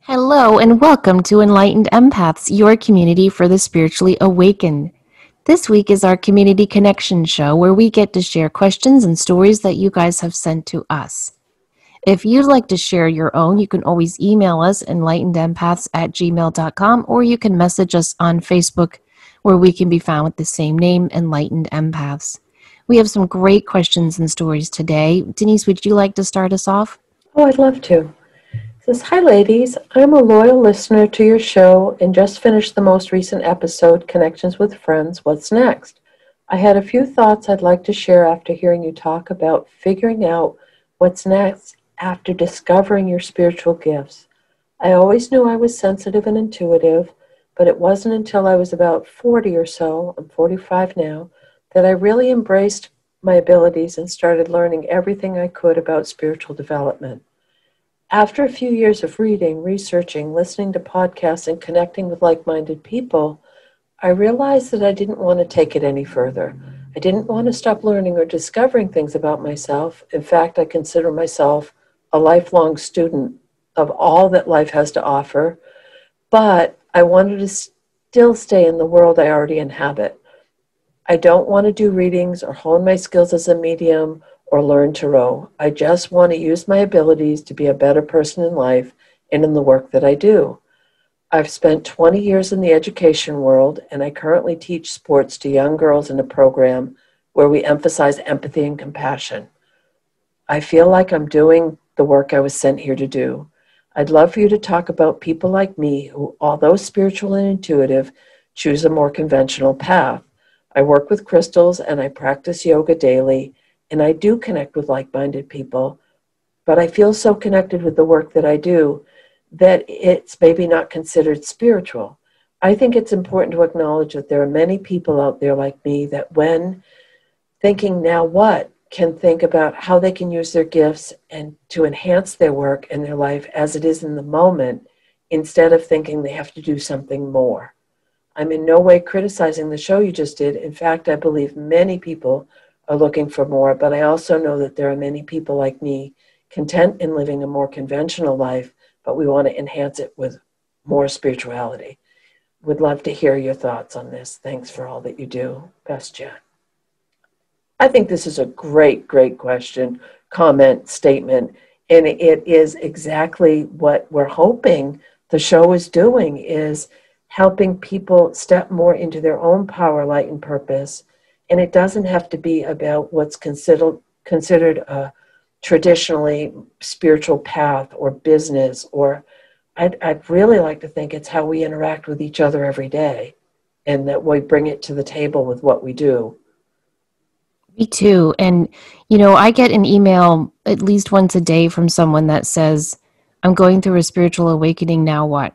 Hello and welcome to Enlightened Empaths, your community for the spiritually awakened. This week is our Community Connection show where we get to share questions and stories that you guys have sent to us. If you'd like to share your own, you can always email us enlightenedempaths@gmail.com, or you can message us on Facebook where we can be found with the same name, Enlightened Empaths. We have some great questions and stories today. Denise, would you like to start us off? Oh, I'd love to. It says, hi ladies, I'm a loyal listener to your show and just finished the most recent episode, Connections with Friends, What's Next? I had a few thoughts I'd like to share after hearing you talk about figuring out what's next after discovering your spiritual gifts. I always knew I was sensitive and intuitive, but it wasn't until I was about 40 or so, I'm 45 now, that I really embraced my abilities and started learning everything I could about spiritual development. After a few years of reading, researching, listening to podcasts, and connecting with like-minded people, I realized that I didn't want to take it any further. I didn't want to stop learning or discovering things about myself. In fact, I consider myself a lifelong student of all that life has to offer, but I wanted to still stay in the world I already inhabit. I don't want to do readings or hone my skills as a medium or learn tarot. I just want to use my abilities to be a better person in life and in the work that I do. I've spent 20 years in the education world, and I currently teach sports to young girls in a program where we emphasize empathy and compassion. I feel like I'm doing the work I was sent here to do. I'd love for you to talk about people like me who, although spiritual and intuitive, choose a more conventional path. I work with crystals and I practice yoga daily, and I do connect with like-minded people, but I feel so connected with the work that I do that it's maybe not considered spiritual. I think it's important to acknowledge that there are many people out there like me that when thinking now what, can think about how they can use their gifts and to enhance their work and their life as it is in the moment, instead of thinking they have to do something more. I'm in no way criticizing the show you just did. In fact, I believe many people are looking for more, but I also know that there are many people like me content in living a more conventional life, but we want to enhance it with more spirituality. Would love to hear your thoughts on this. Thanks for all that you do. Best, Jen. I think this is a great, great question, comment, statement, and it is exactly what we're hoping the show is doing, is helping people step more into their own power, light, and purpose. And it doesn't have to be about what's considered a traditionally spiritual path or business, or I'd really like to think it's how we interact with each other every day and that we bring it to the table with what we do. Me too. And, I get an email at least once a day from someone that says, I'm going through a spiritual awakening, now what?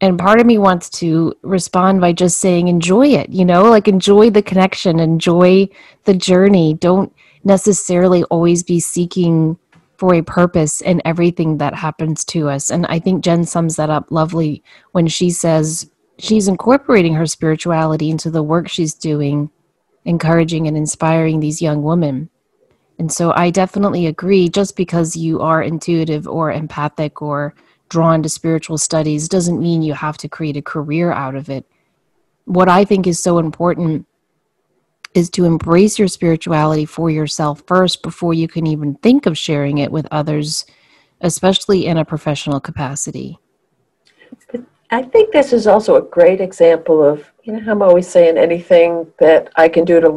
And part of me wants to respond by just saying, enjoy it, like enjoy the connection, enjoy the journey. Don't necessarily always be seeking for a purpose in everything that happens to us. And I think Jen sums that up lovely when she says she's incorporating her spirituality into the work she's doing, encouraging and inspiring these young women. And so I definitely agree, just because you are intuitive or empathic or drawn to spiritual studies doesn't mean you have to create a career out of it. What I think is so important is to embrace your spirituality for yourself first before you can even think of sharing it with others, especially in a professional capacity. I think this is also a great example of, how I'm always saying anything that I can do to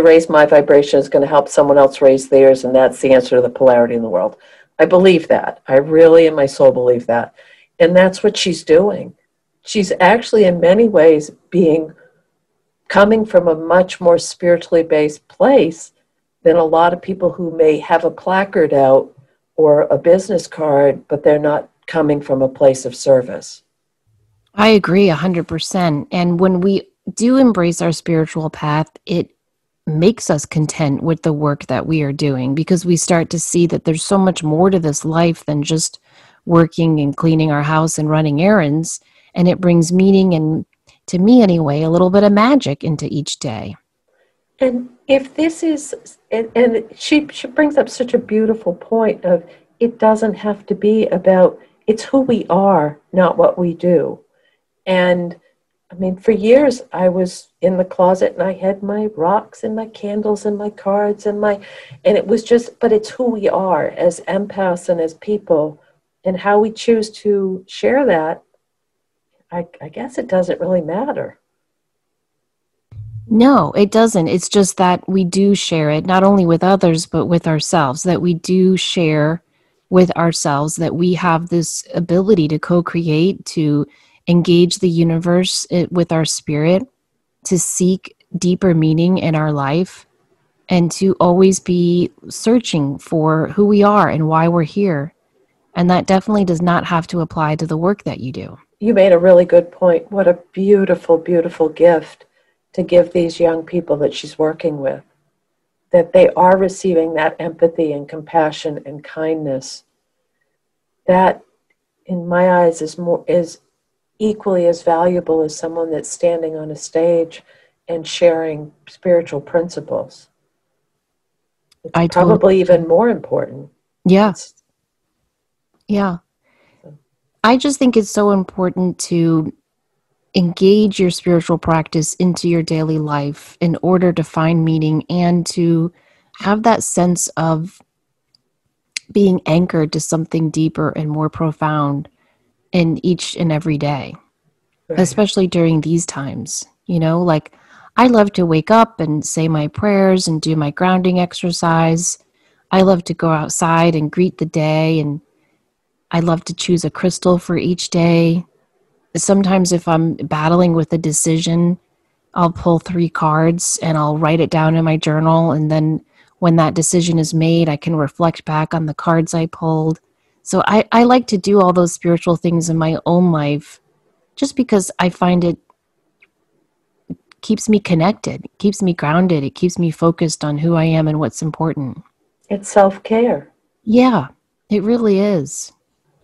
raise my vibration is going to help someone else raise theirs, and that's the answer to the polarity in the world. I believe that. I really, in my soul, believe that. And that's what she's doing. She's actually, in many ways, coming from a much more spiritually based place than a lot of people who may have a placard out or a business card, but they're not coming from a place of service. I agree 100%. And when we do embrace our spiritual path, it makes us content with the work that we are doing, because we start to see that there's so much more to this life than just working and cleaning our house and running errands. And it brings meaning and, to me anyway, a little bit of magic into each day. And if this is, and she brings up such a beautiful point of, it doesn't have to be about it's who we are, not what we do. And I mean, for years I was in the closet and I had my rocks and my candles and my cards and it was just, but it's who we are as empaths and as people, and how we choose to share that. I guess it doesn't really matter. No, it doesn't. It's just that we do share it, not only with others, but with ourselves, that we do share with ourselves, that we have this ability to co-create, to engage the universe with our spirit, to seek deeper meaning in our life, and to always be searching for who we are and why we're here. And that definitely does not have to apply to the work that you do. You made a really good point. What a beautiful, beautiful gift to give these young people that she's working with, that they are receiving that empathy and compassion and kindness. That, in my eyes, is equally as valuable as someone that's standing on a stage and sharing spiritual principles. It's probably even more important. Yeah. Yeah. I just think it's so important to engage your spiritual practice into your daily life in order to find meaning and to have that sense of being anchored to something deeper and more profound in each and every day, right. Especially during these times. You know, like I love to wake up and say my prayers and do my grounding exercise. I love to go outside and greet the day, and I love to choose a crystal for each day. Sometimes if I'm battling with a decision, I'll pull 3 cards and I'll write it down in my journal. And then when that decision is made, I can reflect back on the cards I pulled. So I like to do all those spiritual things in my own life just because I find it keeps me connected, it keeps me grounded, it keeps me focused on who I am and what's important. It's self-care. Yeah, it really is.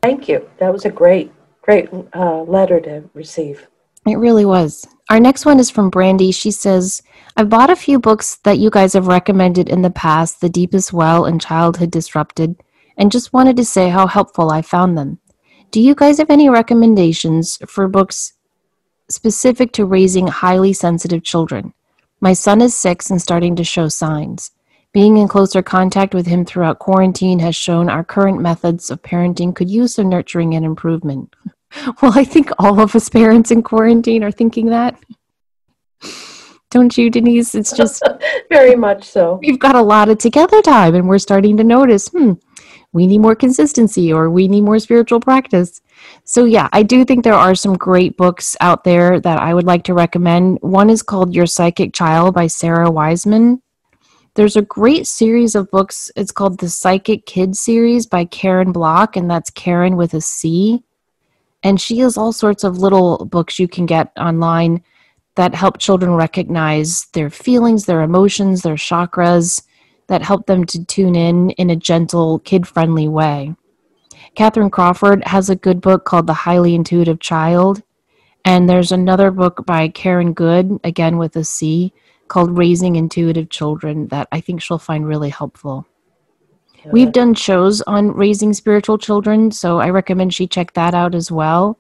Thank you. That was a great letter to receive. It really was. Our next one is from Brandy. She says, I've bought a few books that you guys have recommended in the past, The Deepest Well and Childhood Disrupted, and just wanted to say how helpful I found them. Do you guys have any recommendations for books specific to raising highly sensitive children? My son is 6 and starting to show signs. Being in closer contact with him throughout quarantine has shown our current methods of parenting could use some nurturing and improvement. Well, I think all of us parents in quarantine are thinking that. Don't you, Denise? It's just... Very much so. We've got a lot of together time and we're starting to notice, we need more consistency or we need more spiritual practice. So yeah, I do think there are some great books out there that I would like to recommend. One is called Your Psychic Child by Sarah Wiseman. There's a great series of books. It's called the Psychic Kids series by Karen Block, and that's Karen with a C. And she has all sorts of little books you can get online that help children recognize their feelings, their emotions, their chakras, that help them to tune in a gentle, kid-friendly way. Catherine Crawford has a good book called The Highly Intuitive Child. And there's another book by Karen Good, again with a C, called Raising Intuitive Children that I think she'll find really helpful. Yeah. We've done shows on raising spiritual children, so I recommend she check that out as well.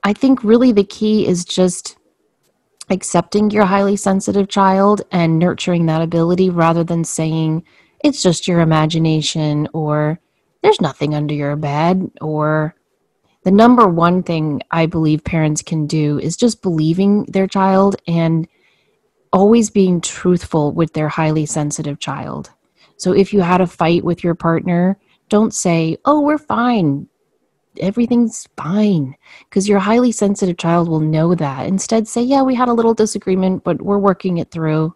I think really the key is just accepting your highly sensitive child and nurturing that ability rather than saying it's just your imagination or there's nothing under your bed. Or the number one thing I believe parents can do is just believing their child and always being truthful with their highly sensitive child. So if you had a fight with your partner, don't say, oh, we're fine. Everything's fine, because your highly sensitive child will know that. Instead, say, yeah, we had a little disagreement, but we're working it through.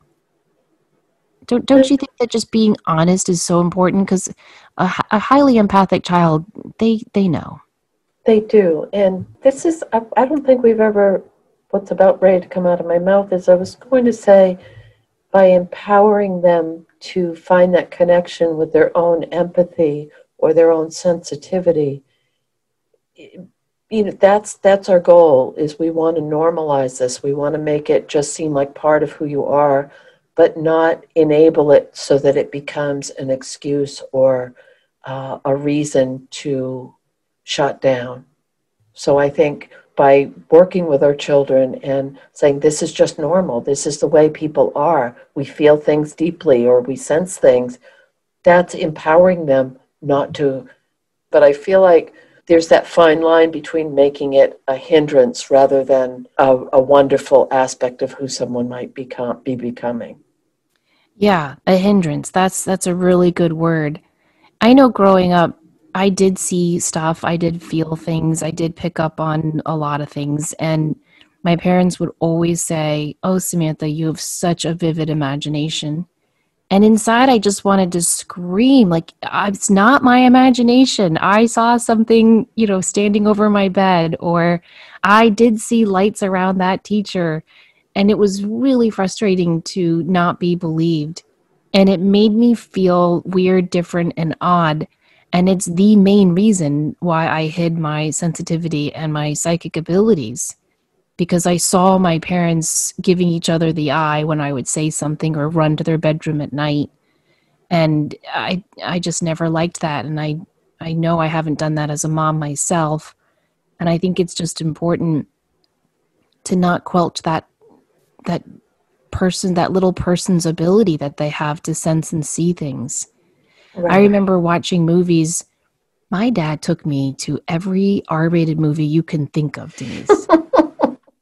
Don't you think that just being honest is so important? Because a highly empathic child, they know. They do. And this is, I don't think we've ever, what's about ready to come out of my mouth is I was going to say, by empowering them to find that connection with their own empathy or their own sensitivity, that's our goal. Is we want to normalize this. We want to make it just seem like part of who you are, but not enable it so that it becomes an excuse or a reason to shut down. So I think by working with our children and saying this is just normal, this is the way people are, we feel things deeply or we sense things, that's empowering them not to. But I feel like there's that fine line between making it a hindrance rather than a wonderful aspect of who someone might be becoming. Yeah, a hindrance. That's a really good word. I know growing up, I did see stuff, I did feel things, I did pick up on a lot of things. And my parents would always say, "Oh, Samantha, you have such a vivid imagination." And inside, I just wanted to scream, like, it's not my imagination. I saw something, standing over my bed, or I did see lights around that teacher. And it was really frustrating to not be believed. And it made me feel weird, different, and odd. And it's the main reason why I hid my sensitivity and my psychic abilities, because I saw my parents giving each other the eye when I would say something or run to their bedroom at night. And I just never liked that. And I know I haven't done that as a mom myself. And I think it's just important to not quelch that that little person's ability that they have to sense and see things. Right. I remember watching movies. My dad took me to every R-rated movie you can think of, Denise.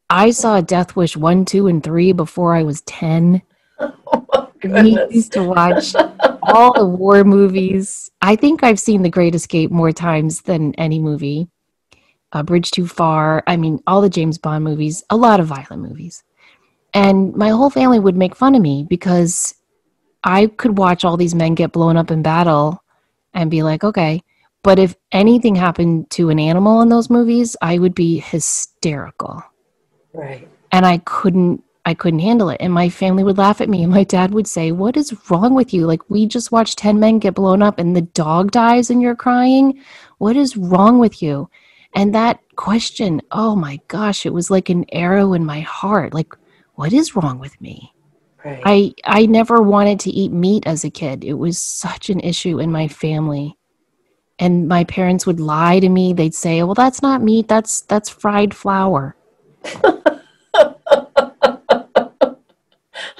I saw Death Wish 1, 2, and 3 before I was 10. Oh, we used to watch all the war movies. I think I've seen The Great Escape more times than any movie. Bridge Too Far. I mean, all the James Bond movies, a lot of violent movies. And my whole family would make fun of me because I could watch all these men get blown up in battle and be like, okay. But if anything happened to an animal in those movies, I would be hysterical. Right. And I couldn't handle it. And my family would laugh at me. And my dad would say, "What is wrong with you? Like, we just watched 10 men get blown up and the dog dies and you're crying. What is wrong with you?" And that question, oh my gosh, it was like an arrow in my heart. Like, what is wrong with me? Right. I never wanted to eat meat as a kid. It was such an issue in my family. And my parents would lie to me. They'd say, "Well, that's not meat. That's fried flour."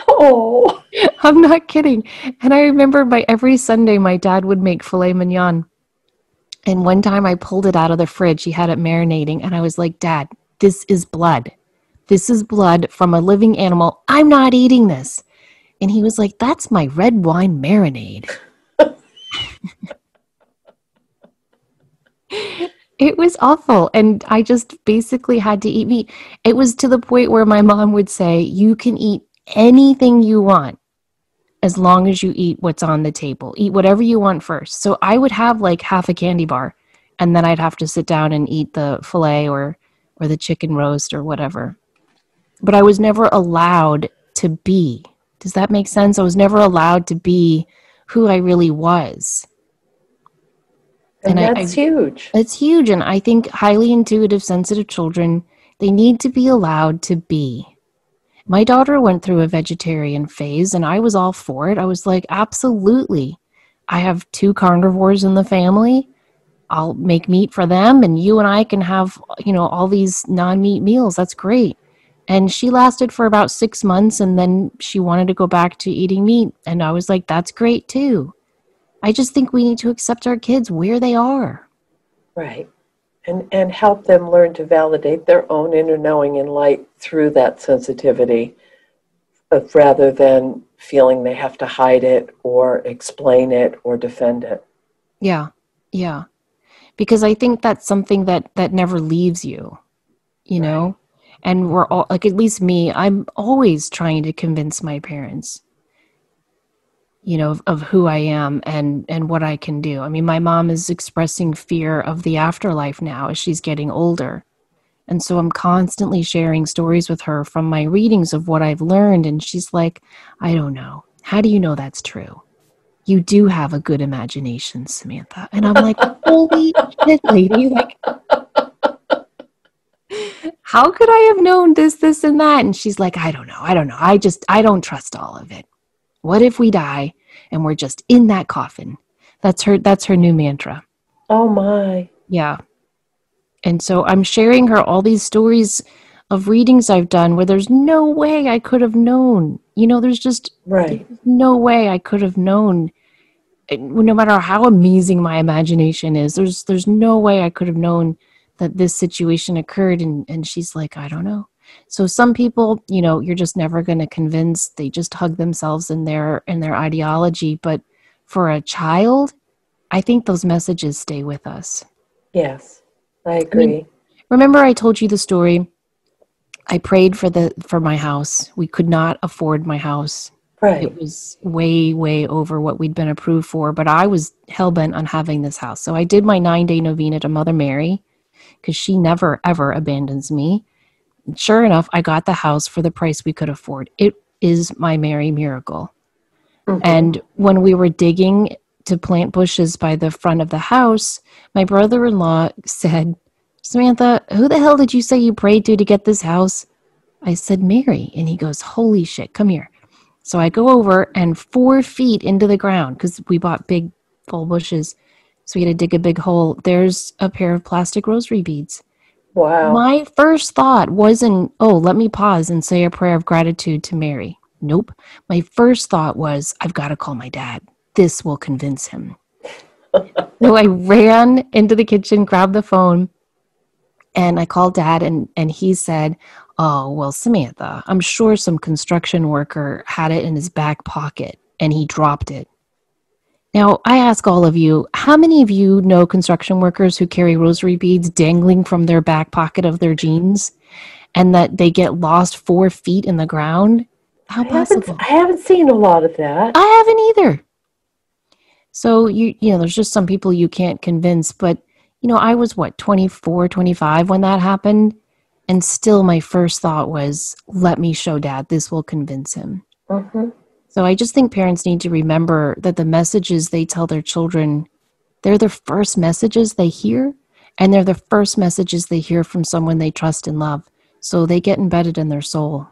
Oh, I'm not kidding. And I remember every Sunday my dad would make filet mignon. And one time I pulled it out of the fridge. He had it marinating. And I was like, "Dad, this is blood. This is blood from a living animal. I'm not eating this." And he was like, "That's my red wine marinade." It was awful. And I just basically had to eat meat. It was to the point where my mom would say, "You can eat anything you want as long as you eat what's on the table. Eat whatever you want first." So I would have like half a candy bar, and then I'd have to sit down and eat the filet or the chicken roast or whatever. But I was never allowed to be. Does that make sense? I was never allowed to be who I really was. And that's huge. It's huge. And I think highly intuitive, sensitive children, they need to be allowed to be. My daughter went through a vegetarian phase, and I was all for it. I was like, absolutely. I have 2 carnivores in the family. I'll make meat for them, and you and I can have, all these non-meat meals. That's great. And she lasted for about 6 months, and then she wanted to go back to eating meat. And I was like, that's great too. I just think we need to accept our kids where they are. Right. And help them learn to validate their own inner knowing and light through that sensitivity, rather than feeling they have to hide it or explain it or defend it. Yeah. Because I think that's something that never leaves you, know? And we're all, like, at least me, I'm always trying to convince my parents, of who I am and what I can do. I mean, my mom is expressing fear of the afterlife now as she's getting older. And so I'm constantly sharing stories with her from my readings of what I've learned. And she's like, "I don't know. How do you know that's true? You do have a good imagination, Samantha." And I'm like, holy shit, lady. Like, how could I have known this, and that? And she's like, I don't know. I don't trust all of it. What if we die and we're just in that coffin? That's her new mantra. Oh my. Yeah. And so I'm sharing her all these stories of readings I've done where there's no way I could have known. There's just Right. no way I could have known. No matter how amazing my imagination is, there's no way I could have known that this situation occurred. And she's like, I don't know. So some people, you're just never going to convince. They just hug themselves in their ideology. But for a child, I think those messages stay with us. Yes, I I mean, agree. remember I told you the story? I prayed for my house. We could not afford my house. Right. It was way, way over what we'd been approved for, but I was hell-bent on having this house. So I did my 9-day novena to Mother Mary because she never, ever abandons me. And sure enough, I got the house for the price we could afford. It is my Mary miracle. And when we were digging to plant bushes by the front of the house, my brother-in-law said, Samantha, who the hell did you say you prayed to get this house? I said, Mary. And he goes, holy shit, come here. So I go over, and 4 feet into the ground, because we bought big full bushes, so we had to dig a big hole, there's a pair of plastic rosary beads. Wow. My first thought wasn't, oh, let me pause and say a prayer of gratitude to Mary. Nope. My first thought was, I've got to call my dad. This will convince him. So I ran into the kitchen, grabbed the phone, and I called Dad, and he said, oh, well, Samantha, I'm sure some construction worker had it in his back pocket and he dropped it. Now, I ask all of you, how many of you know construction workers who carry rosary beads dangling from their back pocket of their jeans and that they get lost 4 feet in the ground? How possible? I haven't seen a lot of that. I haven't either. So, there's just some people you can't convince. But, I was, 24, 25 when that happened. And still my first thought was, let me show Dad. This will convince him. Mm-hmm. So I just think parents need to remember that the messages they tell their children, they're the first messages they hear. And they're the first messages they hear from someone they trust and love. So they get embedded in their soul.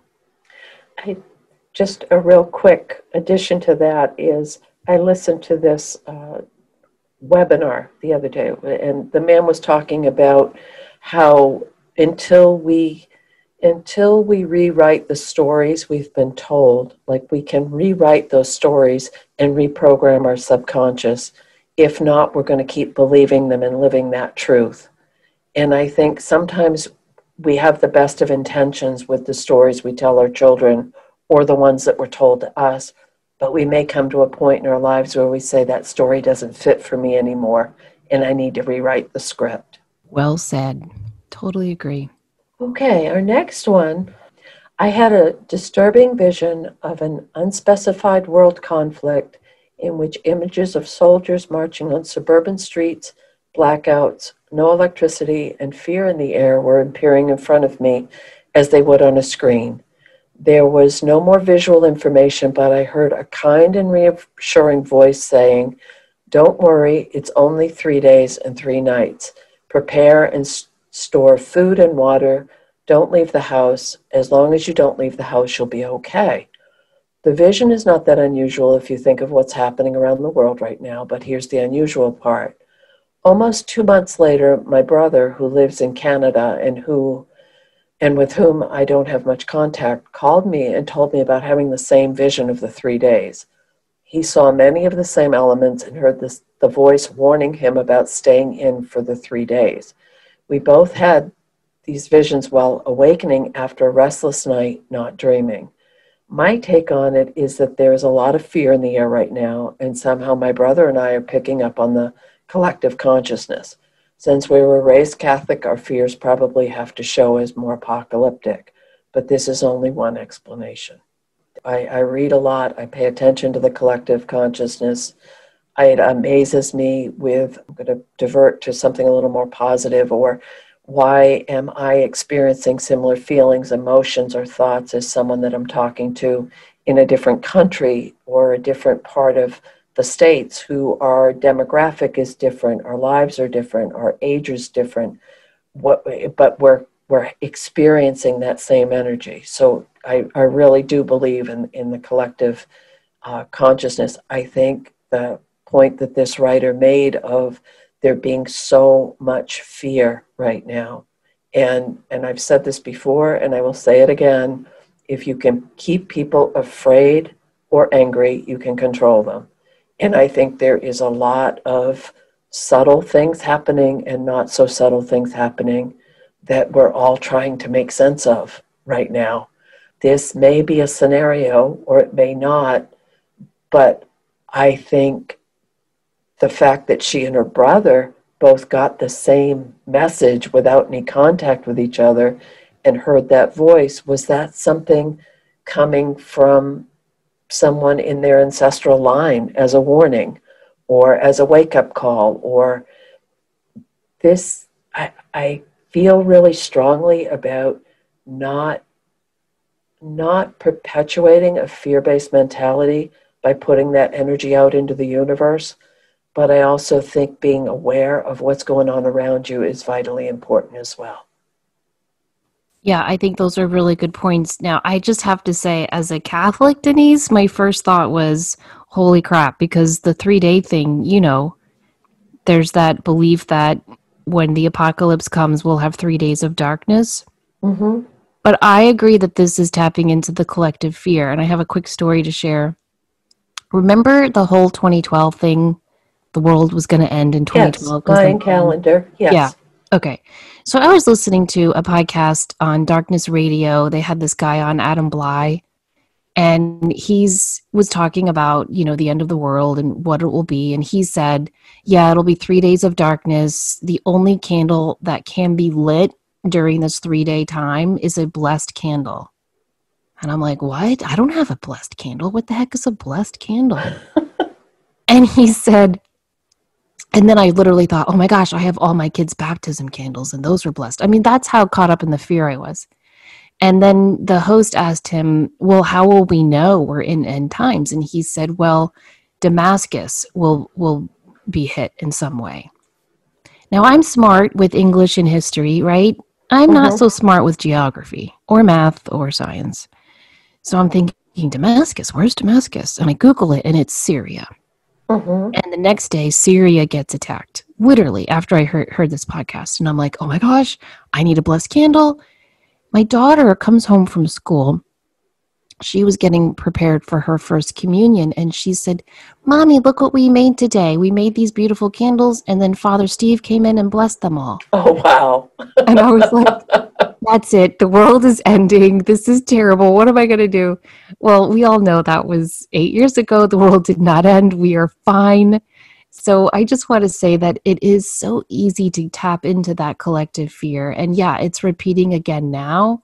Just a real quick addition to that is I listened to this webinar the other day, and the man was talking about how until we rewrite the stories we've been told, like we can rewrite those stories and reprogram our subconscious. If not, we're going to keep believing them and living that truth. And I think sometimes we have the best of intentions with the stories we tell our children or the ones that were told to us, but we may come to a point in our lives where we say that story doesn't fit for me anymore and I need to rewrite the script. Well said. Totally agree. Okay, our next one. I had a disturbing vision of an unspecified world conflict in which images of soldiers marching on suburban streets, blackouts, no electricity, and fear in the air were appearing in front of me as they would on a screen. There was no more visual information, but I heard a kind and reassuring voice saying, don't worry, it's only 3 days and 3 nights. Prepare and store food and water. Don't leave the house. As long as you don't leave the house, you'll be okay. The vision is not that unusual if you think of what's happening around the world right now, but here's the unusual part. Almost 2 months later, my brother, who lives in Canada and with whom I don't have much contact, called me and told me about having the same vision of the 3 days. He saw many of the same elements and heard the voice warning him about staying in for the 3 days. We both had these visions while awakening after a restless night, not dreaming. My take on it is that there is a lot of fear in the air right now, and somehow my brother and I are picking up on the collective consciousness. Since we were raised Catholic, our fears probably have to show as more apocalyptic, but this is only one explanation. I read a lot. I pay attention to the collective consciousness. It amazes me with, I'm going to divert to something a little more positive, or why am I experiencing similar feelings, emotions, or thoughts as someone that I'm talking to in a different country or a different part of the States, who our demographic is different, our lives are different, our age is different, but we're experiencing that same energy. So I really do believe in the collective consciousness. I think the point that this writer made of there being so much fear right now. And I've said this before, and I will say it again. If you can keep people afraid or angry, you can control them. And I think there is a lot of subtle things happening and not so subtle things happening that we're all trying to make sense of right now. This may be a scenario, or it may not, but I think the fact that she and her brother both got the same message without any contact with each other and heard that voice, was that something coming from someone in their ancestral line as a warning or as a wake-up call? Or this, I feel really strongly about not perpetuating a fear-based mentality by putting that energy out into the universe. But I also think being aware of what's going on around you is vitally important as well. Yeah, I think those are really good points. Now, I just have to say, as a Catholic, Denise, my first thought was, holy crap, because the 3-day thing, there's that belief that when the apocalypse comes, we'll have 3 days of darkness. Mm-hmm. But I agree that this is tapping into the collective fear. And I have a quick story to share. Remember the whole 2012 thing? The world was going to end in 2012. Yes, Mayan calendar. Yes. Yeah. Okay. So I was listening to a podcast on Darkness Radio. They had this guy on, Adam Bly, and was talking about, the end of the world and what it will be. And he said, yeah, it'll be 3 days of darkness. The only candle that can be lit during this 3-day time is a blessed candle. And I'm like, what? I don't have a blessed candle. What the heck is a blessed candle? And he said, and then I literally thought, oh my gosh, I have all my kids' baptism candles and those were blessed. I mean, that's how caught up in the fear I was. And then the host asked him, well, how will we know we're in end times? And he said, well, Damascus will be hit in some way. Now, I'm smart with English and history, right? I'm not so smart with geography or math or science. So I'm thinking, Damascus, where's Damascus? And I Google it and it's Syria. And the next day, Syria gets attacked, literally, after I heard this podcast. And I'm like, oh my gosh, I need a blessed candle. My daughter comes home from school. She was getting prepared for her first communion. And she said, Mommy, look what we made today. We made these beautiful candles. And then Father Steve came in and blessed them all. Oh, wow. And I was like, that's it. The world is ending. This is terrible. What am I going to do? Well, we all know that was 8 years ago. The world did not end. We are fine. So I just want to say that it is so easy to tap into that collective fear. And yeah, it's repeating again now.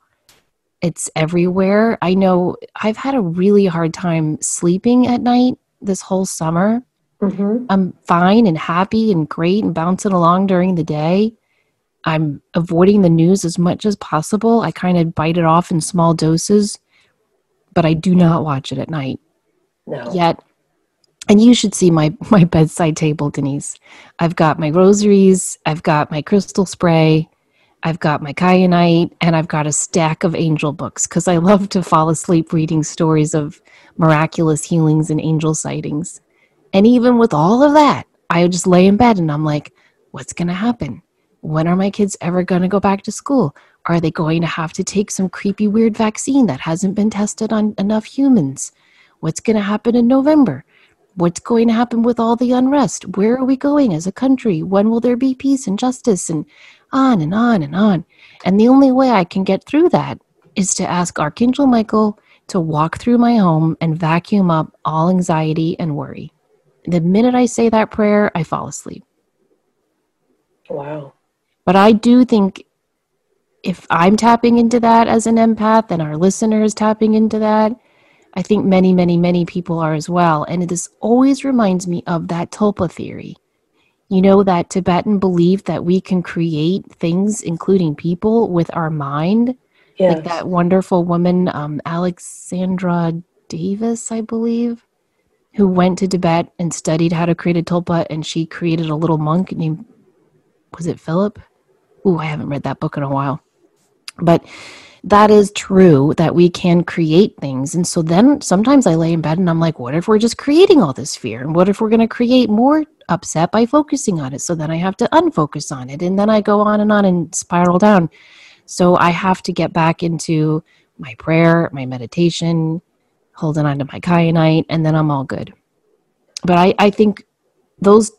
It's everywhere. I know I've had a really hard time sleeping at night this whole summer. I'm fine and happy and great and bouncing along during the day. I'm avoiding the news as much as possible. I kind of bite it off in small doses, but I do not watch it at night. No. Yet. And you should see my bedside table, Denise. I've got my rosaries, I've got my crystal spray, I've got my kyanite, and I've got a stack of angel books because I love to fall asleep reading stories of miraculous healings and angel sightings. And even with all of that, I just lay in bed and I'm like, what's going to happen? When are my kids ever going to go back to school? Are they going to have to take some creepy, weird vaccine that hasn't been tested on enough humans? What's going to happen in November? What's going to happen with all the unrest? Where are we going as a country? When will there be peace and justice? And on and on and on. And the only way I can get through that is to ask Archangel Michael to walk through my home and vacuum up all anxiety and worry. The minute I say that prayer, I fall asleep. Wow. But I do think if I'm tapping into that as an empath and our listener is tapping into that, I think many, many, many people are as well. And this always reminds me of that Tulpa theory. You know, that Tibetan belief that we can create things, including people, with our mind. Yes. Like that wonderful woman, Alexandra Davis, I believe, who went to Tibet and studied how to create a tulpa, and she created a little monk named, was it Philip? Ooh, I haven't read that book in a while. But that is true, that we can create things. And so then sometimes I lay in bed and I'm like, what if we're just creating all this fear? And what if we're going to create more upset by focusing on it. So then I have to unfocus on it. And then I go on and spiral down. So I have to get back into my prayer, my meditation, holding on to my kyanite, and then I'm all good. But I think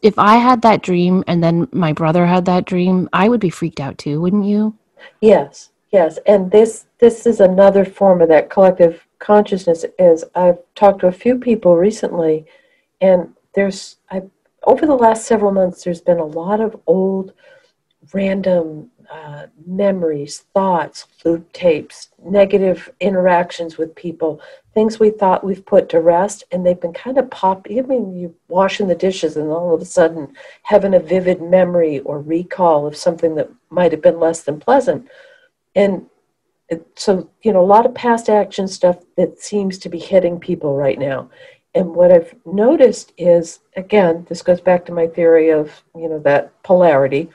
if I had that dream and then my brother had that dream, I would be freaked out too, wouldn't you? Yes, yes. And this is another form of that collective consciousness. Is I've talked to a few people recently, and over the last several months, there's been a lot of old, random memories, thoughts, loop tapes, negative interactions with people, things we thought we've put to rest, and they've been kind of popping. I mean, you're washing the dishes and all of a sudden having a vivid memory or recall of something that might have been less than pleasant. And so, a lot of past action stuff that seems to be hitting people right now. And what I've noticed is, again, this goes back to my theory of, that polarity,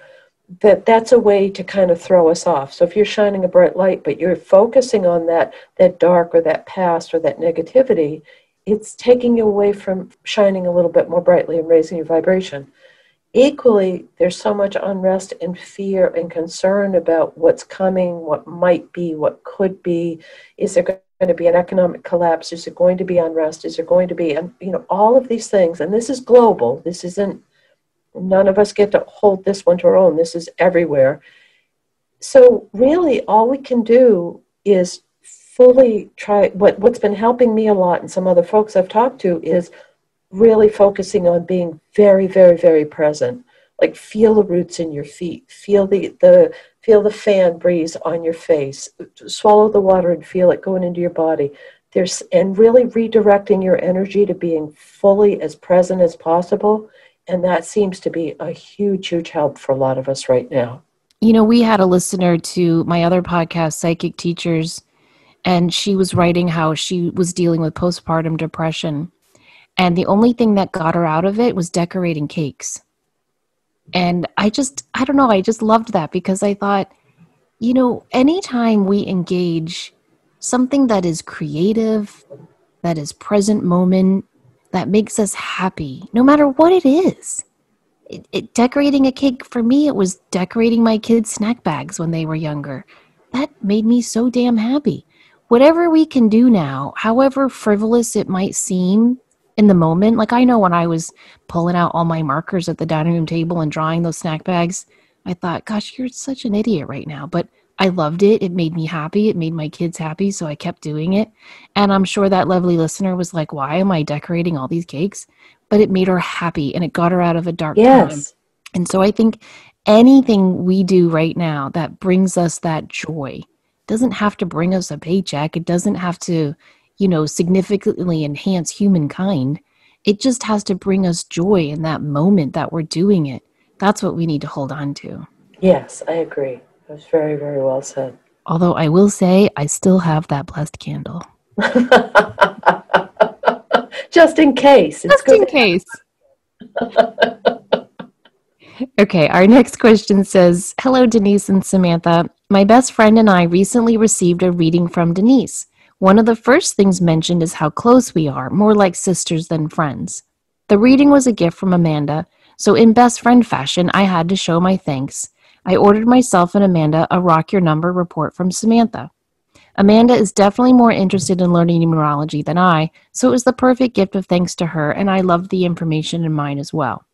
that's a way to kind of throw us off. So if you're shining a bright light, but you're focusing on that dark or that past or that negativity, it's taking you away from shining a little bit more brightly and raising your vibration. Equally, there's so much unrest and fear and concern about what's coming, what might be, what could be. Is there going to be an economic collapse? Is there going to be unrest? Is there going to be, all of these things? And this is global. This isn't, none of us get to hold this one to our own. This is everywhere. So really, all we can do is fully try, what's been helping me a lot and some other folks I've talked to is really focusing on being very, very, very present. Like feel the roots in your feet, feel the fan breeze on your face, swallow the water and feel it going into your body. And really redirecting your energy to being fully as present as possible. And that seems to be a huge, huge help for a lot of us right now. We had a listener to my other podcast, Psychic Teachers, and she was writing how she was dealing with postpartum depression. And the only thing that got her out of it was decorating cakes. And I don't know, I just loved that because I thought, anytime we engage something that is creative, that is present moment, that makes us happy, no matter what it is. Decorating a cake, for me, it was decorating my kids' snack bags when they were younger. That made me so damn happy. Whatever we can do now, however frivolous it might seem in the moment, like I know when I was pulling out all my markers at the dining room table and drawing those snack bags, I thought, gosh, you're such an idiot right now. But I loved it. It made me happy. It made my kids happy. So I kept doing it. And I'm sure that lovely listener was like, why am I decorating all these cakes? But it made her happy and it got her out of a dark time. And so I think anything we do right now that brings us that joy doesn't have to bring us a paycheck. It doesn't have to, significantly enhance humankind. It just has to bring us joy in that moment that we're doing it. That's what we need to hold on to. Yes, I agree. That was very, very well said. Although I will say I still have that blessed candle. Just in case. Just in case. Okay, our next question says, hello, Denise and Samantha. My best friend and I recently received a reading from Denise. One of the first things mentioned is how close we are, more like sisters than friends. The reading was a gift from Amanda, so in best friend fashion, I had to show my thanks. I ordered myself and Amanda a Rock Your Number report from Samantha. Amanda is definitely more interested in learning numerology than I, so it was the perfect gift of thanks to her, and I loved the information in mine as well.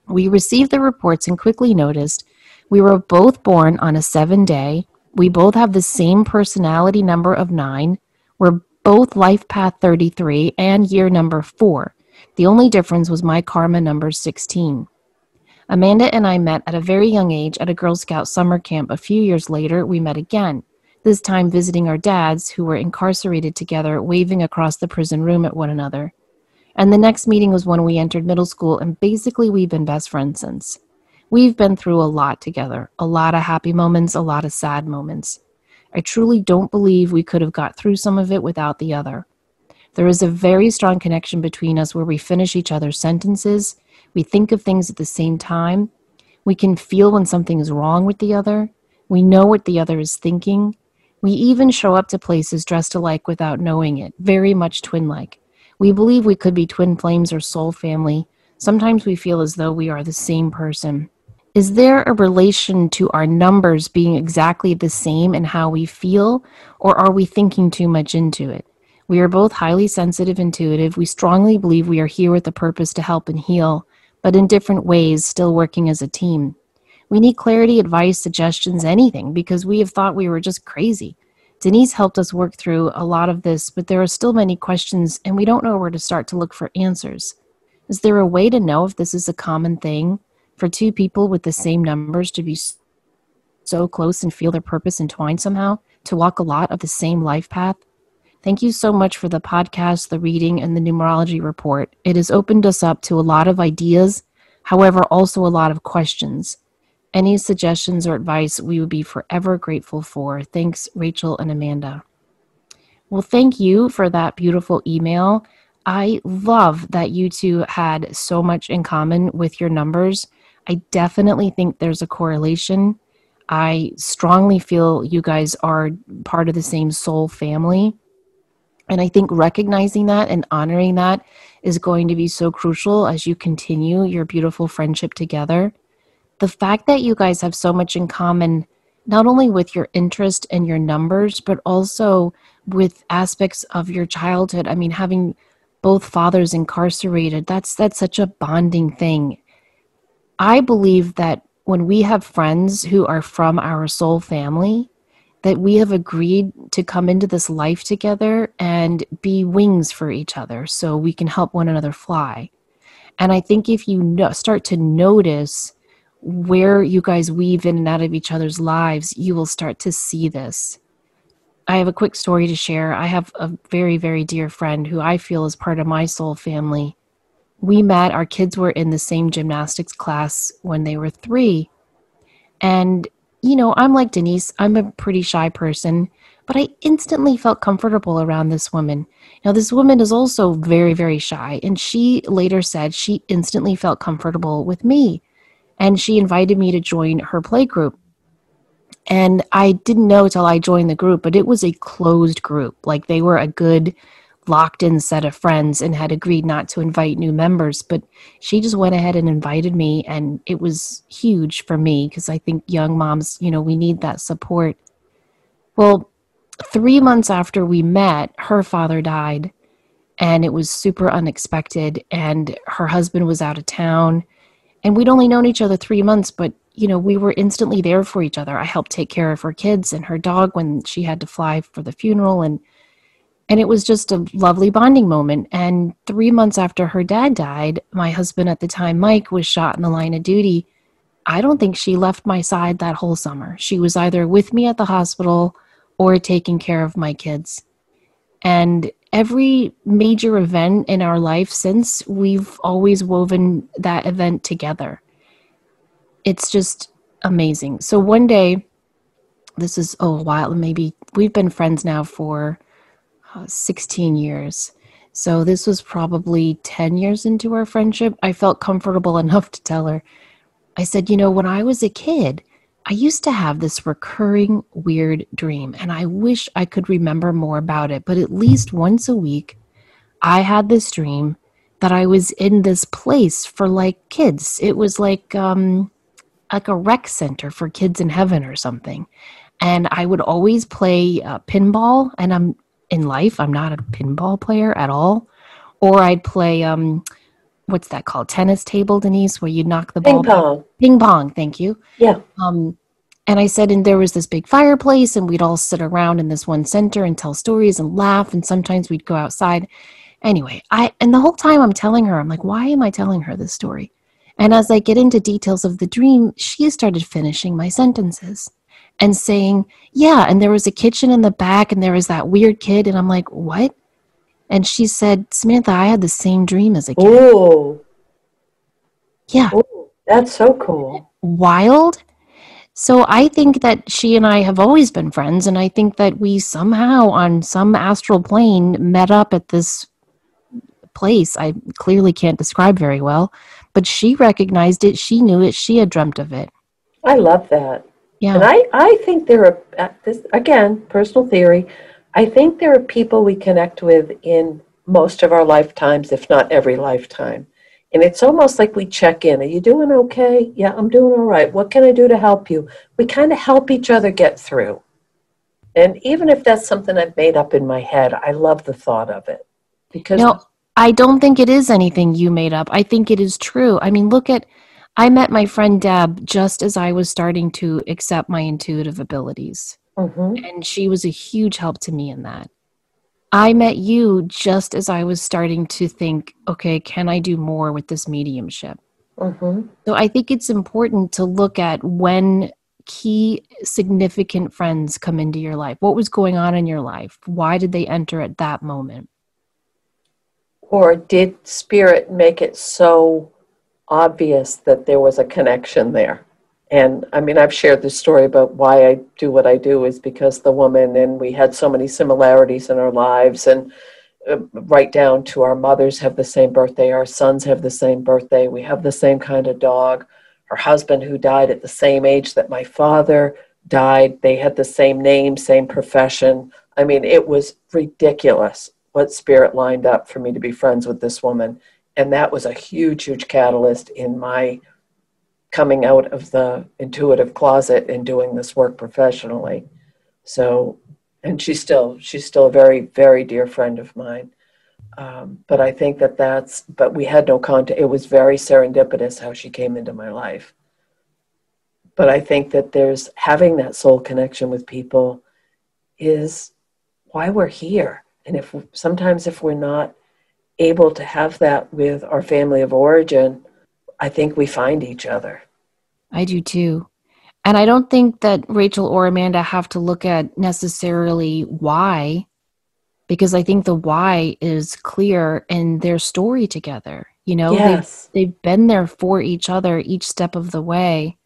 We received the reports and quickly noticed we were both born on a 7-day. We both have the same personality number of 9. We're both life path 33 and year number 4. The only difference was my karma number 16. Amanda and I met at a very young age at a Girl Scout summer camp. A few years later, we met again, this time visiting our dads, who were incarcerated together, waving across the prison room at one another. And the next meeting was when we entered middle school, and basically we've been best friends since. We've been through a lot together, a lot of happy moments, a lot of sad moments. I truly don't believe we could have got through some of it without the other. There is a very strong connection between us where we finish each other's sentences, we think of things at the same time, we can feel when something is wrong with the other, we know what the other is thinking, we even show up to places dressed alike without knowing it, very much twin-like. We believe we could be twin flames or soul family, Sometimes we feel as though we are the same person. Is there a relation to our numbers being exactly the same in how we feel, or are we thinking too much into it? We are both highly sensitive, intuitive. We strongly believe we are here with a purpose to help and heal, but in different ways, still working as a team. We need clarity, advice, suggestions, anything, because we have thought we were just crazy. Denise helped us work through a lot of this, but there are still many questions, and we don't know where to start to look for answers. Is there a way to know if this is a common thing for two people with the same numbers to be so close and feel their purpose entwined somehow, to walk a lot of the same life path? Thank you so much for the podcast, the reading, and the numerology report. It has opened us up to a lot of ideas, however, also a lot of questions. Any suggestions or advice we would be forever grateful for. Thanks, Rachel and Amanda. Well, thank you for that beautiful email. I love that you two had so much in common with your numbers. I definitely think there's a correlation. I strongly feel you guys are part of the same soul family. And I think recognizing that and honoring that is going to be so crucial as you continue your beautiful friendship together. The fact that you guys have so much in common, not only with your interest and your numbers, but also with aspects of your childhood. I mean, having both fathers incarcerated, that's such a bonding thing. I believe that when we have friends who are from our soul family, that we have agreed to come into this life together and be wings for each other so we can help one another fly. And I think if you start to notice where you guys weave in and out of each other's lives, you will start to see this. I have a quick story to share. I have a very, very dear friend who I feel is part of my soul family. We met, our kids were in the same gymnastics class when they were 3. And, you know, I'm like Denise, I'm a pretty shy person, but I instantly felt comfortable around this woman. Now, this woman is also very, very shy, and she later said she instantly felt comfortable with me. And she invited me to join her play group. And I didn't know till I joined the group, but it was a closed group. Like they were a good locked in set of friends and had agreed not to invite new members. But she just went ahead and invited me. And it was huge for me because I think young moms, you know, we need that support. Well, 3 months after we met, her father died. And it was super unexpected. And her husband was out of town. And we'd only known each other 3 months, but, you know, we were instantly there for each other. I helped take care of her kids and her dog when she had to fly for the funeral. And it was just a lovely bonding moment. And 3 months after her dad died, my husband at the time, Mike, was shot in the line of duty. I don't think she left my side that whole summer. She was either with me at the hospital or taking care of my kids. And every major event in our life since, we've always woven that event together. It's just amazing. So one day, this is a while, maybe we've been friends now for 16 years. So this was probably 10 years into our friendship. I felt comfortable enough to tell her. I said, you know, when I was a kid, I used to have this recurring weird dream, and I wish I could remember more about it. But at least once a week, I had this dream that I was in this place for like kids. It was like a rec center for kids in heaven or something. And I would always play pinball. And I'm not a pinball player at all. Or I'd play what's that called? Tennis table, Denise, where you knock the ball. Ping pong. Ping pong, thank you. Yeah. And I said, and there was this big fireplace, and we'd all sit around in this one center and tell stories and laugh, and sometimes we'd go outside. Anyway, and the whole time I'm telling her, I'm like, why am I telling her this story? And as I get into details of the dream, she started finishing my sentences and saying, yeah, and there was a kitchen in the back, and there was that weird kid, and I'm like, what? And she said, Samantha, I had the same dream as a kid. Oh. Yeah. Ooh, that's so cool. Wild. So I think that she and I have always been friends, and I think that we somehow on some astral plane met up at this place I clearly can't describe very well, but she recognized it, she knew it, she had dreamt of it. I love that. Yeah. And I think there are, this again, personal theory, I think there are people we connect with in most of our lifetimes, if not every lifetime. And it's almost like we check in. Are you doing okay? Yeah, I'm doing all right. What can I do to help you? We kind of help each other get through. And even if that's something I've made up in my head, I love the thought of it. Because No, I don't think it is anything you made up. I think it is true. I mean, I met my friend Deb just as I was starting to accept my intuitive abilities. mm-hmm, And she was a huge help to me in that. I met you just as I was starting to think, okay, can I do more with this mediumship? mm-hmm, So I think it's important to look at when key significant friends come into your life. What was going on in your life? Why did they enter at that moment? or did spirit make it so obvious that there was a connection there? And I mean, I've shared this story about why I do what I do is because the woman, and we had so many similarities in our lives, and right down to our mothers have the same birthday, our sons have the same birthday, we have the same kind of dog. Her husband, who died at the same age that my father died, they had the same name, same profession. I mean, it was ridiculous what spirit lined up for me to be friends with this woman. And that was a huge, huge catalyst in my coming out of the intuitive closet and doing this work professionally. So, and she's still a very, very dear friend of mine. But I think but we had no contact. It was very serendipitous how she came into my life. But I think that there's having that soul connection with people is why we're here. And sometimes if we're not able to have that with our family of origin, I think we find each other. I do too. And I don't think that Rachel or Amanda have to look at necessarily why, because I think the why is clear in their story together. You know, Yes. they've been there for each other each step of the way.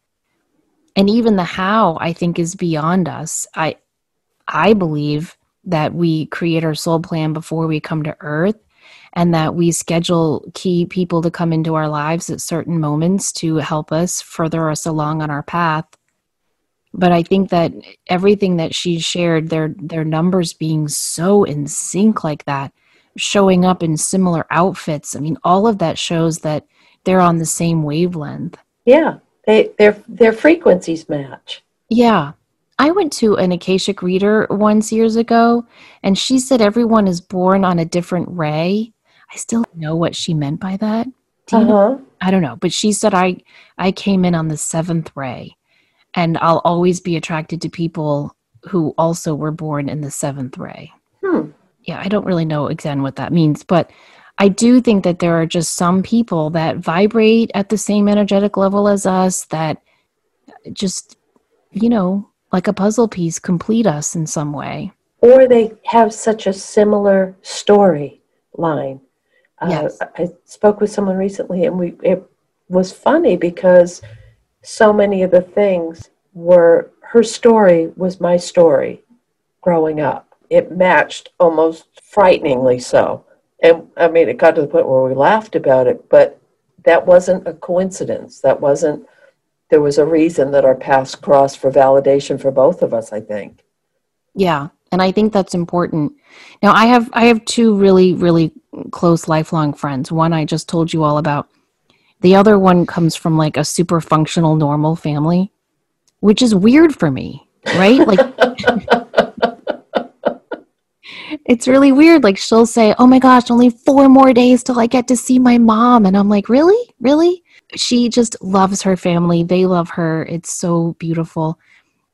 And even the how, I think, is beyond us. I believe that we create our soul plan before we come to Earth, and that we schedule key people to come into our lives at certain moments to help us further us along on our path. But I think that everything that she shared, their numbers being so in sync like that, showing up in similar outfits, I mean, all of that shows that they're on the same wavelength. Yeah. Their frequencies match. Yeah. I went to an Akashic reader once years ago, and she said everyone is born on a different ray. I still don't know what she meant by that. Do you know? Uh-huh. I don't know. But she said I came in on the seventh ray, and I'll always be attracted to people who also were born in the seventh ray. Hmm. Yeah, I don't really know exactly what that means, but I do think that there are just some people that vibrate at the same energetic level as us that just, like a puzzle piece, complete us in some way. Or they have such a similar story line. Yes. I spoke with someone recently, and it was funny because so many of the things were her story was my story growing up. It matched almost frighteningly so. And I mean, it got to the point where we laughed about it, but that wasn't a coincidence. There was a reason that our paths crossed for validation for both of us, I think. Yeah. And I think that's important. Now I have two really, really close lifelong friends. One I just told you all about. The other one comes from like a super functional normal family, which is weird for me, right? Like it's really weird. Like she'll say, "Oh my gosh, only 4 more days till I get to see my mom." And I'm like, "Really? Really?" She just loves her family. They love her. It's so beautiful.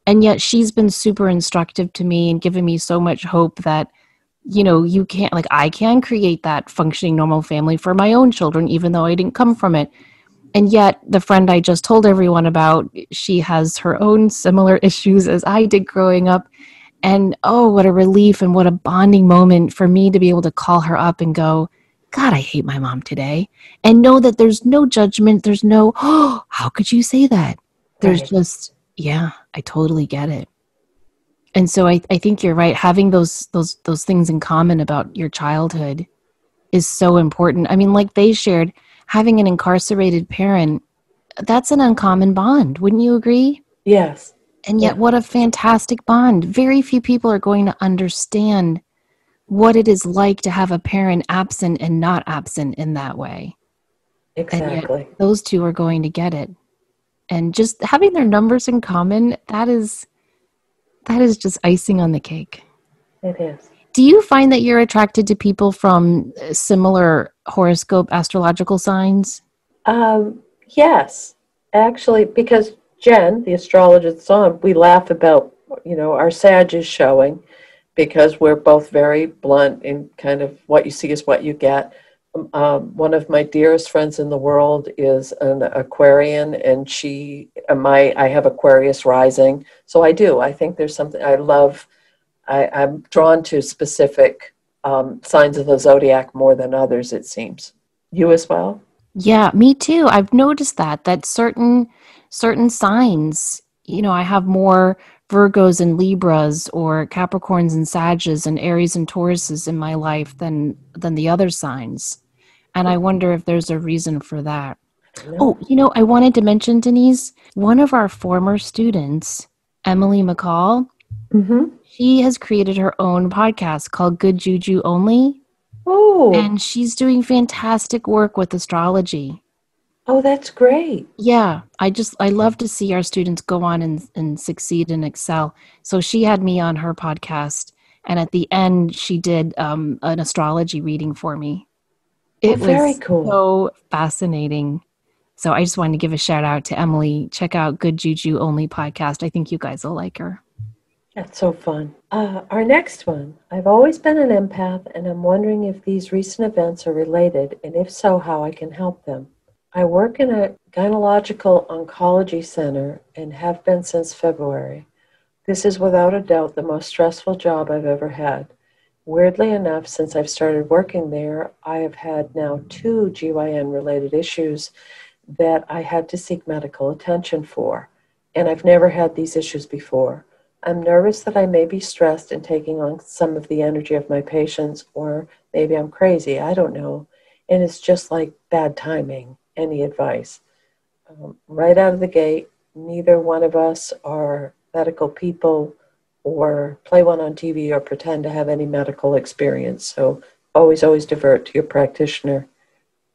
And yet she's been super instructive to me and given me so much hope that, you can't, like, I can create that functioning normal family for my own children, even though I didn't come from it. And yet the friend I just told everyone about, she has her own similar issues as I did growing up. And oh, what a relief and what a bonding moment for me to be able to call her up and go, God, I hate my mom today. And know that there's no judgment. There's no, oh, how could you say that? There's Right. just, yeah, I totally get it. And so I think you're right. Having those things in common about your childhood is so important. I mean, like they shared, having an incarcerated parent, that's an uncommon bond. Wouldn't you agree? Yes. And Yeah. yet, what a fantastic bond. Very few people are going to understand what it is like to have a parent absent and not absent in that way. And yet Exactly. those two are going to get it. And just having their numbers in common, that is just icing on the cake. It is. Do you find that you're attracted to people from similar horoscope astrological signs? Yes, actually, because Jen, the astrologist on, we laugh about, our Sag is showing because we're both very blunt in kind of what you see is what you get. One of my dearest friends in the world is an Aquarian, and I have Aquarius rising. So I do. I think there's something I love. I'm drawn to specific signs of the zodiac more than others, it seems. You as well? Yeah, me too. I've noticed that certain signs, I have more Virgos and Libras or Capricorns and Sages and Aries and Tauruses in my life than the other signs. And I wonder if there's a reason for that. No. Oh, I wanted to mention, Denise, one of our former students, Emily McCall, Mm-hmm. she has created her own podcast called Good Juju Only, Oh, and she's doing fantastic work with astrology. oh, that's great. Yeah, I love to see our students go on and succeed and excel. So she had me on her podcast, and at the end, she did an astrology reading for me. Oh, It very was cool. so fascinating. So I just wanted to give a shout out to Emily. Check out Good Juju Only podcast. I think you guys will like her. That's so fun. Our next one. I've always been an empath, and I'm wondering if these recent events are related, and if so, how I can help them. I work in a gynecological oncology center and have been since February. This is without a doubt the most stressful job I've ever had. Weirdly enough, since I've started working there, I have had now 2 GYN-related issues that I had to seek medical attention for, and I've never had these issues before. I'm nervous that I may be stressed and taking on some of the energy of my patients, or maybe I'm crazy, I don't know, and it's just like bad timing. Any advice? Right out of the gate, neither one of us are medical people or play one on TV or pretend to have any medical experience. So always divert to your practitioner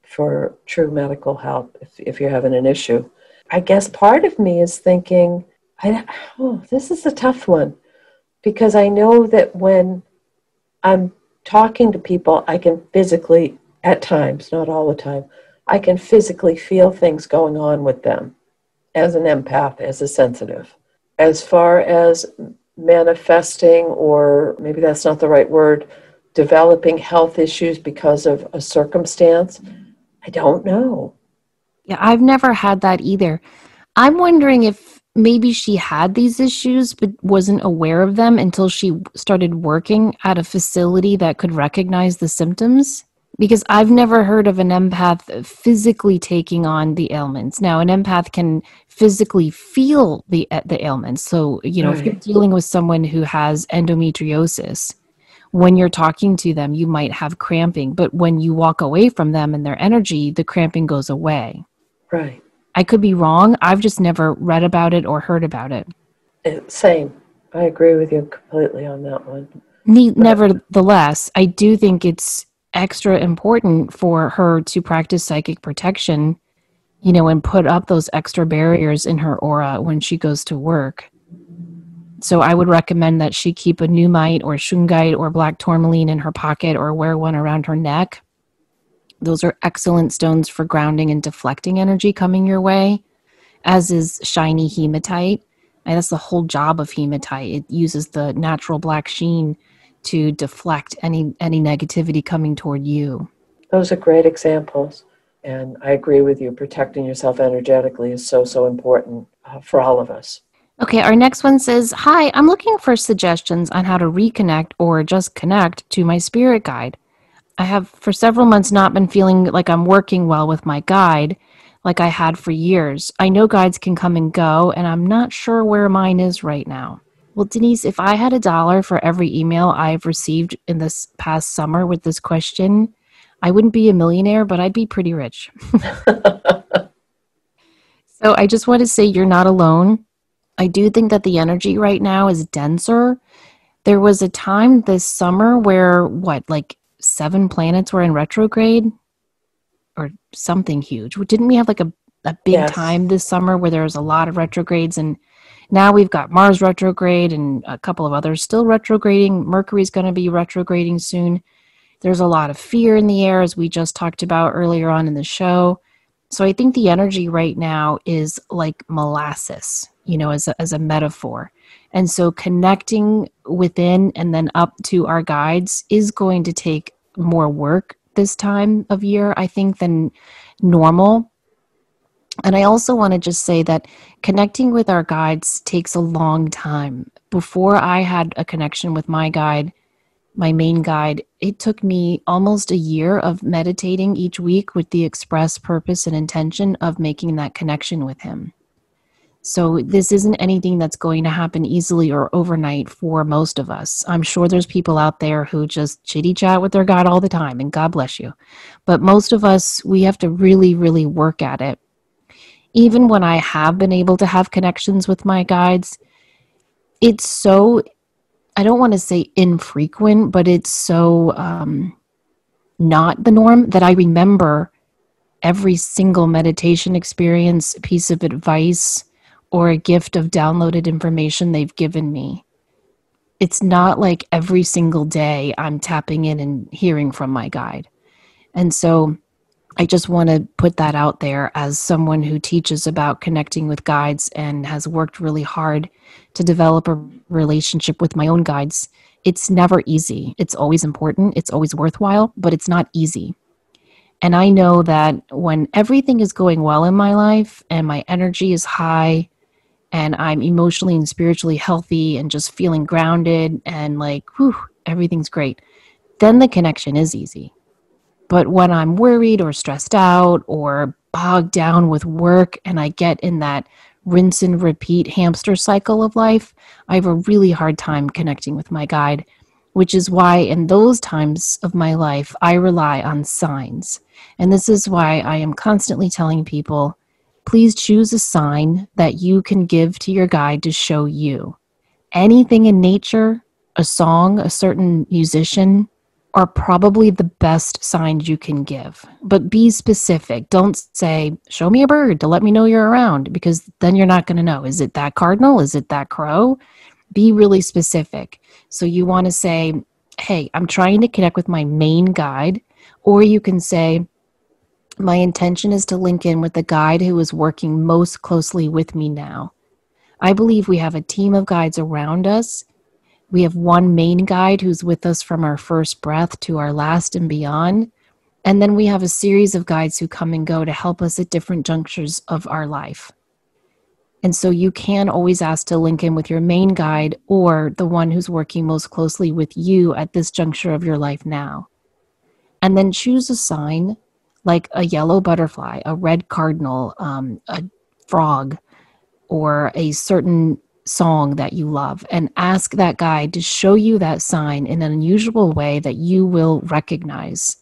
for true medical help if you're having an issue. I guess part of me is thinking, this is a tough one, because I know that when I'm talking to people, I can physically, at times, not all the time, I can physically feel things going on with them as an empath, as a sensitive. As far as manifesting, or maybe that's not the right word, developing health issues because of a circumstance, I don't know. Yeah, I've never had that either. I'm wondering if maybe she had these issues but wasn't aware of them until she started working at a facility that could recognize the symptoms. Because I've never heard of an empath physically taking on the ailments. Now, an empath can physically feel the ailments. So, if you're Right, dealing with someone who has endometriosis, when you're talking to them, you might have cramping. But when you walk away from them and their energy, the cramping goes away. right. I could be wrong. I've just never read about it or heard about it. Same. I agree with you completely on that one. But Nevertheless, I do think it's extra important for her to practice psychic protection, and put up those extra barriers in her aura when she goes to work. So I would recommend that she keep a Numite or Shungite or black tourmaline in her pocket or wear one around her neck. Those are excellent stones for grounding and deflecting energy coming your way, as is shiny hematite. And that's the whole job of hematite. It uses the natural black sheen to deflect any negativity coming toward you. those are great examples. And I agree with you. Protecting yourself energetically is so important for all of us. Okay, our next one says, "Hi, I'm looking for suggestions on how to reconnect or just connect to my spirit guide. I have for several months not been feeling like I'm working well with my guide like I had for years. I know guides can come and go, and I'm not sure where mine is right now." Well, Denise, if I had $1 for every email I've received in this past summer with this question, I wouldn't be a millionaire, but I'd be pretty rich. So I just want to say you're not alone. I do think that the energy right now is denser. There was a time this summer where, like 7 planets were in retrograde? or something huge. Didn't we have like a big Yes. time this summer where there was a lot of retrogrades, and now we've got Mars retrograde and a couple of others still retrograding. Mercury's going to be retrograding soon. There's a lot of fear in the air, as we just talked about earlier on in the show. So I think the energy right now is like molasses, as a metaphor. And so connecting within and then up to our guides is going to take more work this time of year, I think, than normal. And I also want to just say that connecting with our guides takes a long time. Before I had a connection with my guide, my main guide, it took me almost a year of meditating each week with the express purpose and intention of making that connection with him. So this isn't anything that's going to happen easily or overnight for most of us. I'm sure there's people out there who just chitty chat with their guide all the time, and God bless you. But most of us, we have to really, really work at it. Even when I have been able to have connections with my guides, it's so, I don't want to say infrequent, but it's so not the norm that I remember every single meditation experience, piece of advice, or a gift of downloaded information they've given me. It's not like every single day I'm tapping in and hearing from my guide. And so I just want to put that out there as someone who teaches about connecting with guides and has worked really hard to develop a relationship with my own guides. It's never easy. It's always important. It's always worthwhile, but it's not easy. And I know that when everything is going well in my life and my energy is high and I'm emotionally and spiritually healthy and just feeling grounded and like, whew, everything's great, then the connection is easy. But when I'm worried or stressed out or bogged down with work and I get in that rinse and repeat hamster cycle of life, I have a really hard time connecting with my guide, which is why in those times of my life, I rely on signs. And this is why I am constantly telling people, please choose a sign that you can give to your guide to show you. Anything in nature, a song, a certain musician, are probably the best signs you can give. But be specific. Don't say, show me a bird to let me know you're around, because then you're not going to know. Is it that cardinal? Is it that crow? Be really specific. So you want to say, hey, I'm trying to connect with my main guide. Or you can say, my intention is to link in with the guide who is working most closely with me now. I believe we have a team of guides around us. We have one main guide who's with us from our first breath to our last and beyond. And then we have a series of guides who come and go to help us at different junctures of our life. And so you can always ask to link in with your main guide or the one who's working most closely with you at this juncture of your life now. And then choose a sign like a yellow butterfly, a red cardinal, a frog, or a certain song that you love, and ask that guide to show you that sign in an unusual way that you will recognize.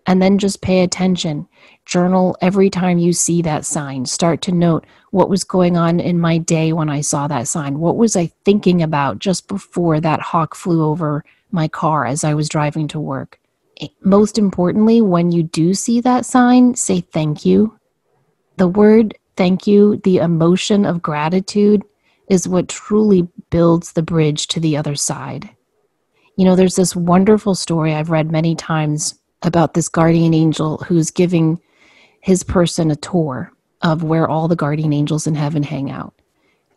And then just pay attention. Journal every time you see that sign. Start to note, what was going on in my day when I saw that sign? What was I thinking about just before that hawk flew over my car as I was driving to work? Most importantly, when you do see that sign, say thank you. The word thank you, the emotion of gratitude, is what truly builds the bridge to the other side. There's this wonderful story I've read many times about this guardian angel who's giving his person a tour of where all the guardian angels in heaven hang out.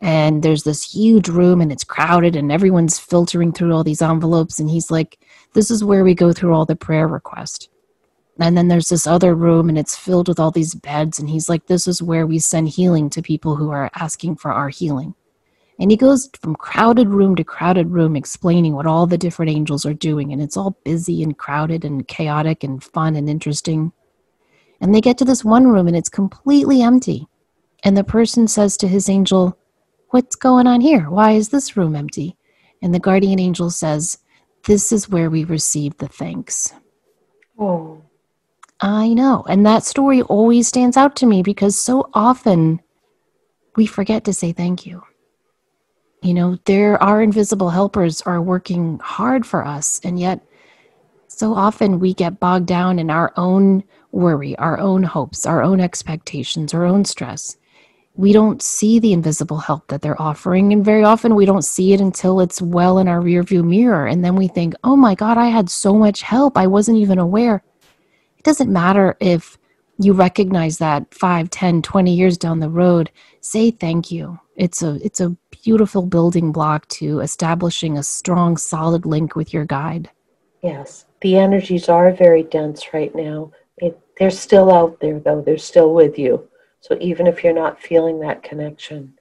And there's this huge room and it's crowded and everyone's filtering through all these envelopes. And he's like, this is where we go through all the prayer requests. And then there's this other room and it's filled with all these beds. And he's like, this is where we send healing to people who are asking for our healing. And he goes from crowded room to crowded room explaining what all the different angels are doing. And it's all busy and crowded and chaotic and fun and interesting. And they get to this one room and it's completely empty. And the person says to his angel, what's going on here? Why is this room empty? And the guardian angel says, this is where we receive the thanks. Oh, I know. And that story always stands out to me because so often we forget to say thank you. Our invisible helpers are working hard for us. And yet so often we get bogged down in our own worry, our own hopes, our own expectations, our own stress, we don't see the invisible help that they're offering. And very often we don't see it until it's well in our rearview mirror. And then we think, oh my God, I had so much help. I wasn't even aware. It doesn't matter if you recognize that 5, 10, 20 years down the road. Say thank you. It's a beautiful building block to establishing a strong, solid link with your guide. Yes, the energies are very dense right now. They're still out there, though. They're still with you. So even if you're not feeling that connection,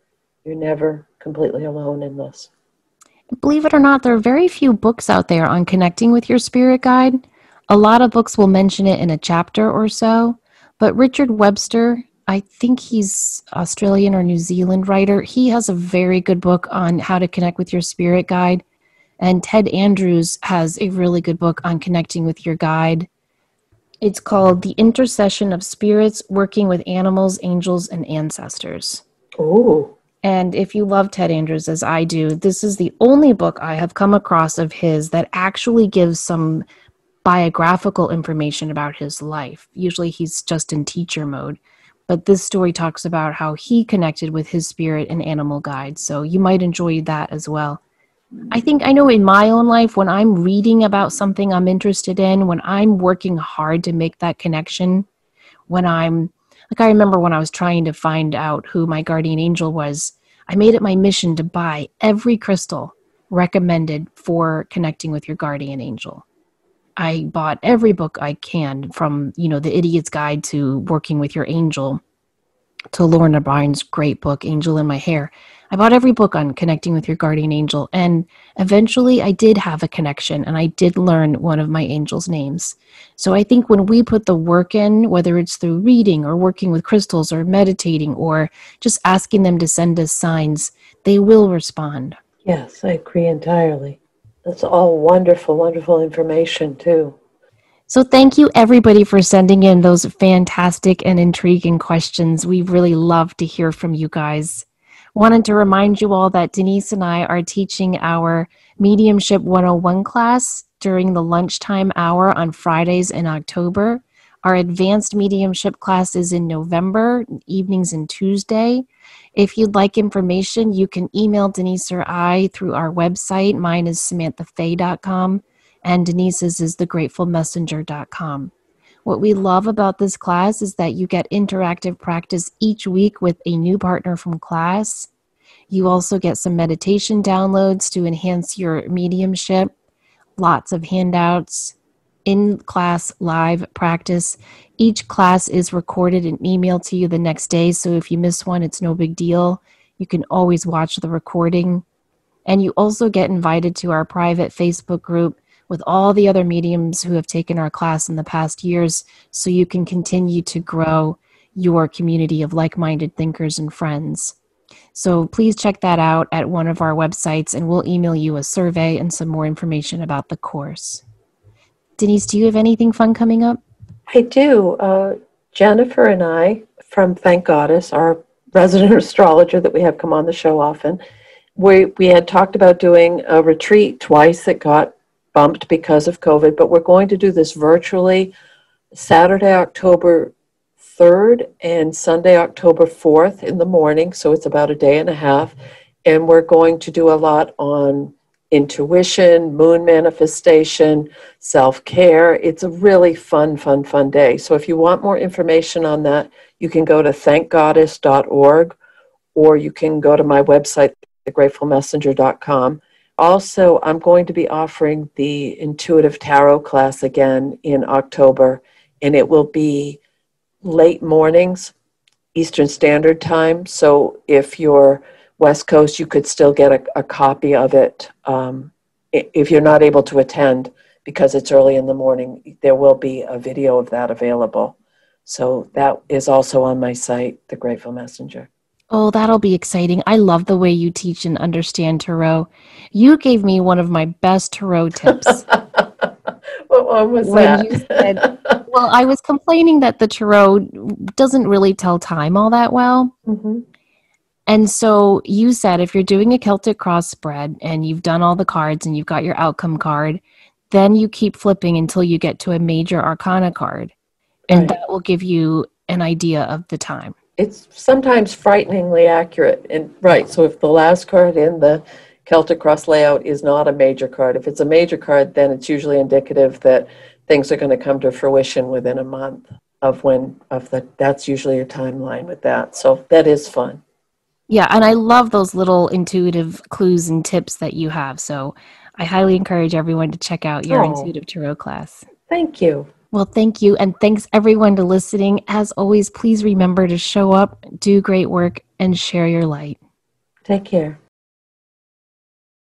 you're never completely alone in this. Believe it or not, there are very few books out there on connecting with your spirit guide. A lot of books will mention it in a chapter or so, but Richard Webster, I think he's Australian or New Zealand writer, he has a very good book on how to connect with your spirit guide. And Ted Andrews has a really good book on connecting with your guide. It's called The Intercession of Spirits, Working with Animals, Angels, and Ancestors. Ooh. And if you love Ted Andrews, as I do, this is the only book I have come across of his that actually gives some biographical information about his life. Usually he's just in teacher mode. But this story talks about how he connected with his spirit and animal guide. So you might enjoy that as well. I know in my own life, when I'm reading about something I'm interested in, when I'm working hard to make that connection, when I remember when I was trying to find out who my guardian angel was, I made it my mission to buy every crystal recommended for connecting with your guardian angel. I bought every book I can, from, The Idiot's Guide to Working with Your Angel, to Lorna Bynes' great book, Angel in My Hair. I bought every book on connecting with your guardian angel, and eventually I did have a connection, and I did learn one of my angel's names. So I think when we put the work in, whether it's through reading or working with crystals or meditating or just asking them to send us signs, they will respond. Yes, I agree entirely. That's all wonderful, wonderful information, too. So thank you, everybody, for sending in those fantastic and intriguing questions. We really love to hear from you guys. Wanted to remind you all that Denise and I are teaching our Mediumship 101 class during the lunchtime hour on Fridays in October. Our advanced mediumship class is in November, evenings and Tuesday. If you'd like information, you can email Denise or I through our website. Mine is SamanthaFaye.com, and Denise's is thegratefulmessenger.com. What we love about this class is that you get interactive practice each week with a new partner from class. You also get some meditation downloads to enhance your mediumship, lots of handouts, in-class live practice. Each class is recorded and emailed to you the next day, so if you miss one, it's no big deal. You can always watch the recording. And you also get invited to our private Facebook group with all the other mediums who have taken our class in the past years, so you can continue to grow your community of like-minded thinkers and friends. So please check that out at one of our websites, and we'll email you a survey and some more information about the course. Denise, do you have anything fun coming up? I do. Jennifer and I, from Thank Goddess, our resident astrologer that we have come on the show often, we had talked about doing a retreat twice that got bumped because of COVID, but we're going to do this virtually Saturday, October 3rd and Sunday, October 4th in the morning. So it's about a day and a half. And we're going to do a lot on intuition, moon manifestation, self-care. It's a really fun day. So if you want more information on that, you can go to thankgoddess.org, or you can go to my website, thegratefulmessenger.com. Also, I'm going to be offering the Intuitive Tarot class again in October, and it will be late mornings, Eastern Standard Time. So if you're West Coast, you could still get a copy of it. If you're not able to attend because it's early in the morning, there will be a video of that available. So that is also on my site, The Grateful Messenger. Oh, that'll be exciting. I love the way you teach and understand tarot. You gave me one of my best tarot tips. What one was when that? You said, well, I was complaining that the tarot doesn't really tell time all that well. Mm-hmm. And so you said if you're doing a Celtic cross spread and you've done all the cards and you've got your outcome card, then you keep flipping until you get to a major arcana card. And Right. that will give you an idea of the time. It's sometimes frighteningly accurate. And right, so if the last card in the Celtic Cross layout is not a major card, if it's a major card, then it's usually indicative that things are going to come to fruition within a month that's usually a timeline with that. So that is fun. Yeah, and I love those little intuitive clues and tips that you have. So I highly encourage everyone to check out your Oh, intuitive tarot class. thank you. Well, thank you. And thanks everyone to listening. As always, please remember to show up, do great work, and share your light. Take care.